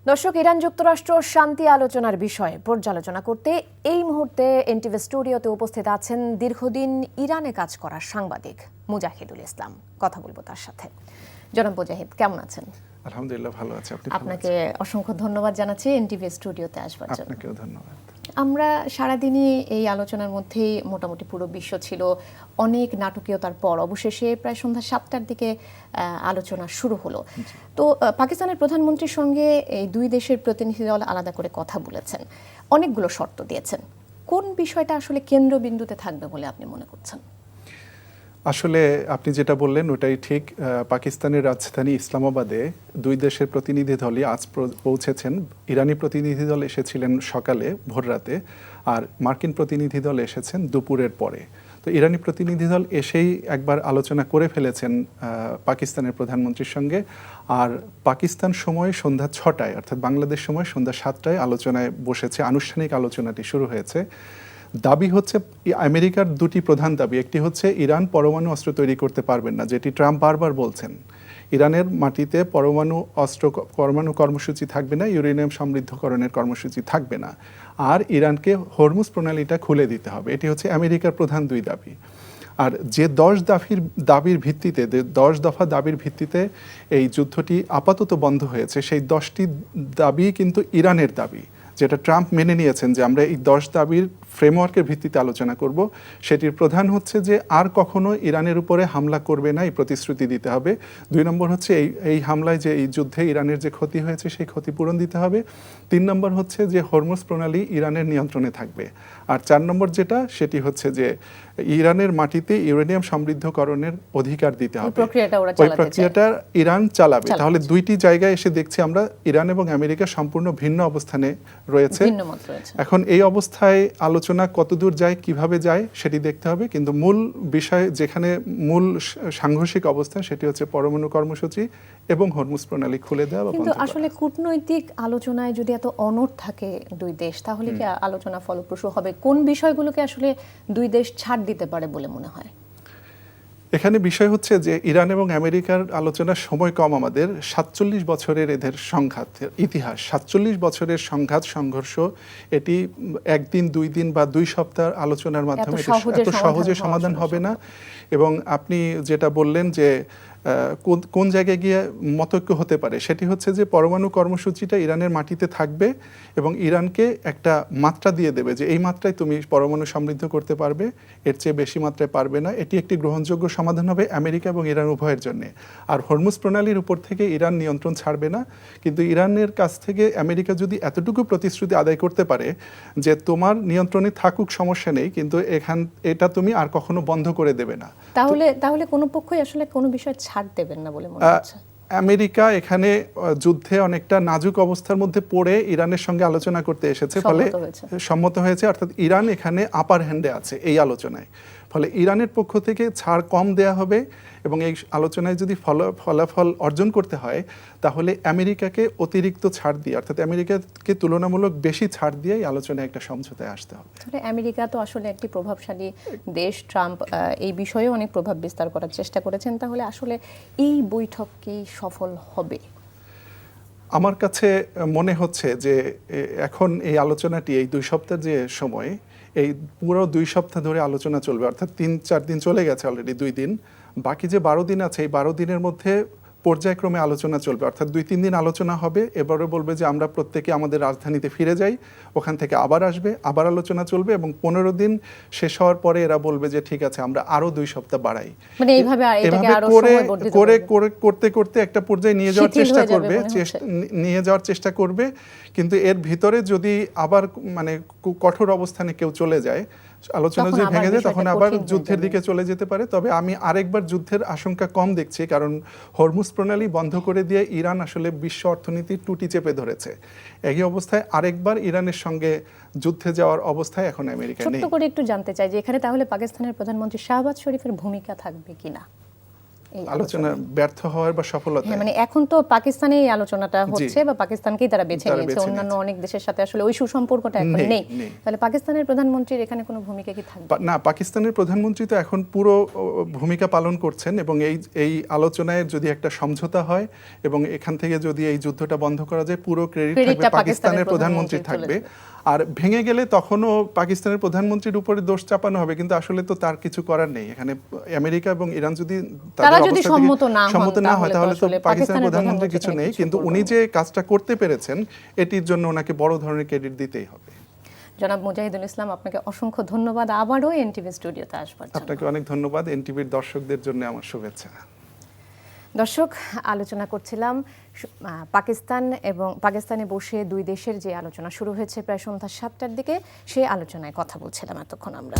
দর্শক, ইরান যুক্তরাষ্ট্র শান্তি আলোচনার বিষয়ে পর্যালোচনা করতে এই মুহূর্তে এনটিভি স্টুডিওতে উপস্থিত আছেন দীর্ঘদিন ইরানে কাজ করা সাংবাদিক মুজাহিদুল ইসলাম। কথা বলবো তার সাথে। জনাব মুজাহিদ, কেমন আছেন? আলহামদুলিল্লাহ, ভালো আছি। আপনাকে অসংখ্য ধন্যবাদ জানাচ্ছি এনটিভি স্টুডিওতে আসবার জন্য। আপনাকেও ধন্যবাদ। আমরা সারাদিনই এই আলোচনার মধ্যেই মোটামুটি পুরো বিশ্ব ছিল। অনেক নাটকীয়তার পর অবশেষে প্রায় সন্ধ্যা 7টার দিকে আলোচনা শুরু হলো। তো পাকিস্তানের প্রধানমন্ত্রীর সঙ্গে এই দুই দেশের প্রতিনিধি দল আলাদা করে কথা বলেছেন, অনেকগুলো শর্ত দিয়েছেন। কোন বিষয়টা আসলে কেন্দ্রবিন্দুতে থাকবে বলে আপনি মনে করছেন? আসলে আপনি যেটা বললেন ওটাই ঠিক। পাকিস্তানের রাজধানী ইসলামাবাদে দুই দেশের প্রতিনিধি দলই আজ পৌঁছেছেন। ইরানি প্রতিনিধি দল এসেছিলেন সকালে ভোর রাতে, আর মার্কিন প্রতিনিধি দল এসেছেন দুপুরের পরে। তো ইরানি প্রতিনিধি দল এসেই একবার আলোচনা করে ফেলেছেন পাকিস্তানের প্রধানমন্ত্রীর সঙ্গে। আর পাকিস্তান সময় সন্ধ্যা 6টায়, অর্থাৎ বাংলাদেশ সময় সন্ধ্যা 7টায় আলোচনায় বসেছে। আনুষ্ঠানিক আলোচনাটি শুরু হয়েছে। দাবি হচ্ছে আমেরিকার দুটি প্রধান দাবি। একটি হচ্ছে ইরান পরমাণু অস্ত্র তৈরি করতে পারবেন না, যেটি ট্রাম্প বারবার বলছেন। ইরানের মাটিতে পরমাণু কর্মসূচি থাকবে না, ইউরেনিয়াম সমৃদ্ধকরণের কর্মসূচি থাকবে না, আর ইরানকে হরমুজ প্রণালীটা খুলে দিতে হবে। এটি হচ্ছে আমেরিকার প্রধান দুই দাবি। আর যে 10 দফা দাবির ভিত্তিতে এই যুদ্ধটি আপাতত বন্ধ হয়েছে, সেই 10টি দাবি কিন্তু ইরানের দাবি, যেটা ট্রাম্প মেনে নিয়েছেন যে আমরা এই 10 দাবির ফ্রেমওয়ার্কের ভিত্তিতে আলোচনা করব। সেটির প্রধান হচ্ছে যে আর কখনো ইরানের উপরে হামলা করবে না, এই প্রতিশ্রুতি দিতে হবে। 2 নম্বর হচ্ছে এই হামলায় যে এই যুদ্ধে ইরানের যে ক্ষতি হয়েছে সেই ক্ষতিপূরণ দিতে হবে। 3 নম্বর হচ্ছে যে হরমুজ প্রণালী ইরানের নিয়ন্ত্রণে থাকবে। আর 4 নম্বর যেটা, সেটি হচ্ছে যে ইরানের মাটিতে ইউরেনিয়াম সমৃদ্ধকরণের অধিকার দিতে হবে। ওই প্রক্রিয়াটা ইরান চালাবে। তাহলে দুইটি জায়গায় এসে দেখছি আমরা ইরান এবং আমেরিকা সম্পূর্ণ ভিন্ন অবস্থানে রয়েছে। এখন এই অবস্থায় আলোচনা কতদূর যায়, কিভাবে যায় সেটি দেখতে হবে। কিন্তু মূল বিষয়, যেখানে মূল সাংঘর্ষিক অবস্থা, সেটি হচ্ছে পরমাণু কর্মসূচি এবং হরমুজ প্রণালী খুলে দেওয়া। কিন্তু আসলে কূটনৈতিক আলোচনায় যদি এত অনড় থাকে দুই দেশ, তাহলে কি আলোচনা ফলপ্রসূ হবে? কোন বিষয়গুলোকে আসলে দুই দেশ ছাড় দিতে পারে বলে মনে হয়? এখানে বিষয় হচ্ছে যে ইরান এবং আমেরিকার আলোচনার সময় কম। আমাদের 47 বছরের এদের সংঘাতের ইতিহাস, 47 বছরের সংঘাত সংঘর্ষ, এটি একদিন, 2 দিন বা 2 সপ্তাহ আলোচনার মাধ্যমে এত সহজে সমাধান হবে না। এবং আপনি যেটা বললেন যে কোন জায়গায় গিয়ে মতৈক্য হতে পারে, সেটি হচ্ছে যে পরমাণু কর্মসূচিটা ইরানের মাটিতে থাকবে এবং ইরানকে একটা মাত্রা দিয়ে দেবে যে এই মাত্রায় তুমি পরমাণু সমৃদ্ধ করতে পারবে, এর চেয়ে বেশি মাত্রায় পারবে না। এটি একটি গ্রহণযোগ্য সমাধান হবে আমেরিকা এবং ইরান উভয়ের জন্য। আর হরমুজ প্রণালীর উপর থেকে ইরান নিয়ন্ত্রণ ছাড়বে না। কিন্তু ইরানের কাছ থেকে আমেরিকা যদি এতটুকু প্রতিশ্রুতি আদায় করতে পারে যে তোমার নিয়ন্ত্রণে থাকুক, সমস্যা নেই, কিন্তু এটা তুমি আর কখনো বন্ধ করে দেবে না, তাহলে কোনো পক্ষই আসলে কোনো বিষয় ছাড় দেবেন না বলে মনে হচ্ছে। আমেরিকা এখানে যুদ্ধে অনেকটা নাজুক অবস্থার মধ্যে পড়ে ইরানের সঙ্গে আলোচনা করতে এসেছে, ফলে সম্মত হয়েছে। অর্থাৎ ইরান এখানে আপার হ্যান্ডে আছে এই আলোচনায়। ফলে ইরানের পক্ষ থেকে ছাড় কম দেয়া হবে এবং এই আলোচনায় যদি ফলাফল অর্জন করতে হয়, তাহলে আমেরিকাকে অতিরিক্ত ছাড় দিয়ে, অর্থাৎ আমেরিকাকে তুলনামূলক বেশি ছাড় দিয়ে এই আলোচনায় একটা সমঝোতায় আসতে হবে। আমেরিকা তো আসলে একটি প্রভাবশালী দেশ। ট্রাম্প এই বিষয়ে অনেক প্রভাব বিস্তার করার চেষ্টা করেছেন। তাহলে আসলে এই বৈঠক কি সফল হবে? আমার কাছে মনে হচ্ছে যে এখন এই আলোচনাটি, এই 2 সপ্তাহের যে সময়, এই পুরো 2 সপ্তাহ ধরে আলোচনা চলবে। অর্থাৎ 3-4 দিন চলে গেছে অলরেডি, 2 দিন বাকি। যে 12 দিন আছে, এই 12 দিনের মধ্যে পর্যায়ক্রমে আলোচনা চলবে। অর্থাৎ 2-3 দিন আলোচনা হবে, এবারে বলবে যে আমরা প্রত্যেকে আমাদের রাজধানীতে ফিরে যাই, ওখান থেকে আবার আসবে, আবার আলোচনা চলবে এবং 15 দিন শেষ হওয়ার পরে এরা বলবে যে ঠিক আছে, আমরা আরো 2 সপ্তাহ বাড়াই। মানে এইভাবে করতে করতে একটা পর্যায়ে নিয়ে যাওয়ার চেষ্টা করবে। কিন্তু এর ভিতরে যদি আবার মানে কঠোর অবস্থানে কেউ চলে যায়, আলোচনা যদি ভেঙে যায়, তখন আবার যুদ্ধের দিকে চলে যেতে পারে। তবে আমি আরেকবার যুদ্ধের আশঙ্কা কম দেখছি, কারণ হরমুজ প্রণালী বন্ধ করে দিয়ে ইরান আসলে বিশ্ব অর্থনীতির টুটি চেপে ধরেছে। এই অবস্থায় আরেকবার ইরানের সঙ্গে যুদ্ধে যাওয়ার অবস্থায় এখন আমেরিকা নেই। ছোট্ট করে একটু জানতে চাই যে এখানে তাহলে পাকিস্তানের প্রধানমন্ত্রী শাহবাজ শরীফের ভূমিকা থাকবে কিনা? এই আলোচনা ব্যর্থ হওয়ার বা সফলতা? হ্যাঁ, মানে এখন তো পাকিস্তানে এই আলোচনাটা হচ্ছে বা পাকিস্তানকেই তারা বেছে তারা নিয়েছে, বেছে অন্যান্য নিয়েছে। অনেক দেশের সাথে আসলে ওই সুসম্পর্কটা এখন নেই, নেই। নেই। তাহলে পাকিস্তানের প্রধানমন্ত্রীর এখানে কোনো ভূমিকা কি থাকবে? না, পাকিস্তানের প্রধানমন্ত্রী তো এখন পুরো ভূমিকা পালন করছেন, এবং এই আলোচনায় যদি একটা সমঝোতা হয় এবং এখান থেকে যদি এই যুদ্ধটা বন্ধ করা যায়, পুরো ক্রেডিট থাকবে ক্রেডিটটা পাকিস্তানের প্রধানমন্ত্রী চলে থাকবে। যাবে। আর ভেঙে গেলে তখনও পাকিস্তানের প্রধানমন্ত্রীর উপরে দোষ চাপানো হবে, কিন্তু আসলে তো তার কিছু করার নেই। এখানে আমেরিকা এবং ইরান যদি তারা তাদের যদি অবস্থা থেকে সম্মত না হন, সম্মত না হয়, তাহলে তো আসলে পাকিস্তানের প্রধানমন্ত্রী কিছু নেই। কিন্তু উনি করবেন। যে কাজটা করতে পেরেছেন, এটির জন্য ওনাকে বড় ধরনের ক্রেডিট দিতেই হবে। জনাব মুজাহিদুল ইসলাম, আপনাকে অসংখ্য ধন্যবাদ আবারও এনটিভি স্টুডিওতে আসবার জন্য। আপনাকে অনেক ধন্যবাদ। এনটিভির দর্শকদের জন্য আমার শুভেচ্ছা। দর্শক, আলোচনা করছিলাম পাকিস্তান এবং পাকিস্তানে বসে দুই দেশের যে আলোচনা শুরু হয়েছে প্রায় সন্ধ্যা 7টার দিকে, সেই আলোচনায় কথা বলছিলাম এতক্ষণ আমরা।